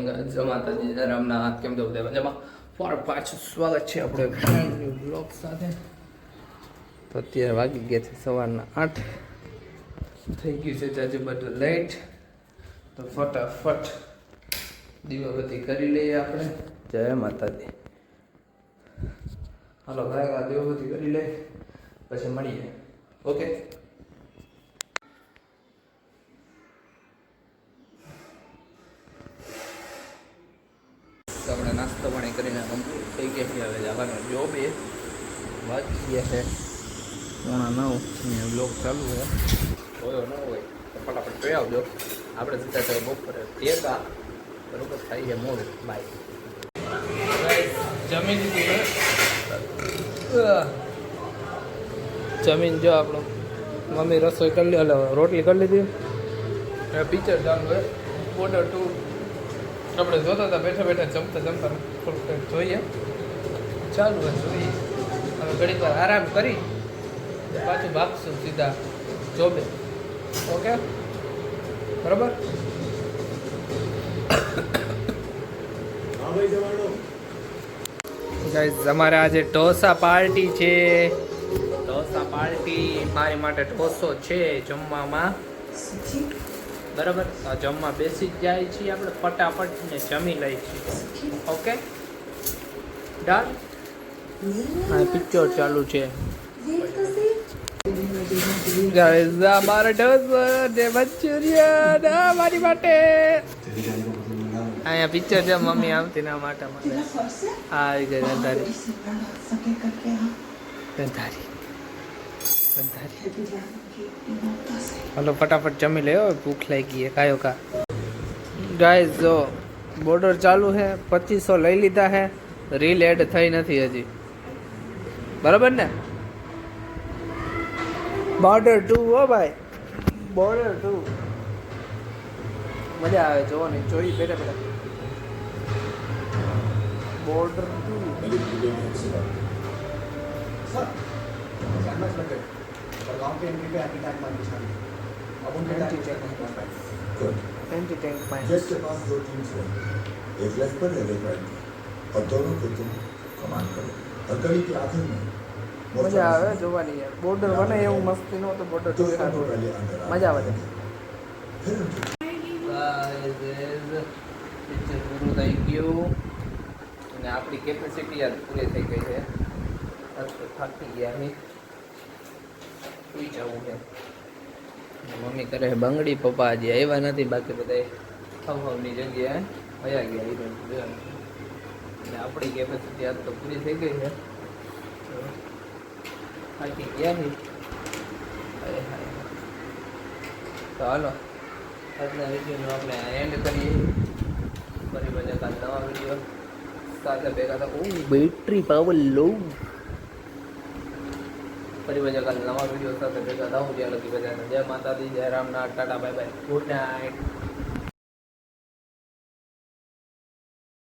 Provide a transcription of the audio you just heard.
Morning જમાતાજી રામના હાથ કેમ તો બધા મજામાં પાછું સ્વાગત છે આપણે બ્રાન્ડ ન્યૂ બ્લોગ સાથે. તો અત્યારે વાગી ગયા છે સવારના 8. થઈ ગયું છે આજે બધું લેટ. તો ફટાફટ દીવાબત્તી કરી લઈએ આપણે. જય માતાજી. હાલો ભાઈ દીવાબત્તી કરી લે પછી મળીએ. ઓકે. આપણે નાસ્તો પાણી કરીને કમ્પ્લીટ થઈ ગયા છે. હવે જવાનો જોબ એ વાગી ગયા છે 9:09. બ્લોગ ચાલુ છે. હોયો ન હોય તો ફટાફટ જોઈ આવજો. આપણે સીધા તો બપોરે ભેગા બરોબર થાય છે મોડું. બાય. જમીન જમીન જો આપણો મમ્મી રસોઈ કરી લે રોટલી કરી લીધી. પિક્ચર ચાલુ હોય બોર્ડર 2 આપણે જોતા હતા બેઠા બેઠા જમતા થોડુંક જોઈએ ચાલુ હોય જોઈએ. હવે ઘડીક વાર આરામ કરી પાછું ભાગશું સીધા જોબે. ઓકે બરાબર. ગાઈઝ અમારે આજે ઢોસા પાર્ટી છે. ઢોસા પાર્ટી મારી માટે ઢોસો છે જમવામાં. બરાબર જમવા બેસી જ જાય છીએ આપણે ફટાફટ ને જમી લઈ છીએ. Okay done. હા પિક્ચર ચાલુ છે. ગાઈઝ અમારા ઢોસો ને મંચુરિયન મારી માટે. અહીંયા પિક્ચર છે મમ્મી આવતી ના માટે મને. હા આવી ગઈ ગંધારી ગંધારી ગંધારી. હલો ફટાફટ જમી લે. ભૂખ લાગી है કાયો કા. ગાઈઝ જો બોર્ડર ચાલુ છે. 2500 લઈ લીધા છે. રીલ એડ થઈ નથી હજી. બરાબર ને. બોર્ડર 2 હો ભાઈ. બોર્ડર 2 મજા આવે જોવાની. જોઈ બેઠા બેઠા બોર્ડર 2 गाँव के एंट्री पे एंटी टैंक मार निशान अब उनके एंटी टैंक मार जस्ट के पास 2 टीम्स हैं. एक लेफ्ट पर एक राइट और दोनों को तुम कमांड करो और कड़ी के आखिर में મજા આવે જોવાની. યાર બોર્ડર બને એવું મસ્તી નો તો બોર્ડર तो 2 एक સારું पहले अंदर મજા આવે છે. फिर उनके પિક્ચર પૂરું થઈ ગયું અને આપણી કેપેસિટી યાર પૂરી થઈ ગઈ છે. થાકી ગયા અમે સુઈ જવું છે. મમ્મી કરે છે બંગડી. પપ્પા હજી આવ્યા નથી. બાકી બધા હવની જગ્યાએ વયા ગયા હિરોઈન અને આપણી કેપેસિટી આજ તો પૂરી થઈ ગઈ છે. થાકી ગયા છે. તો હાલો આજના વિડીયોનો આપણે એન્ડ કરીએ. ફરી બધા કાલ નવા વિડીયો સાથે ભેગા થા. ઓ બેટરી પાવર લો. ફરી બધા કાલ નવા વિડીયો સાથે ભેગા થાઉં. ત્યાં લગી બધાને જય માતાજી, જય Ramnath, Tata, bye bye, good night.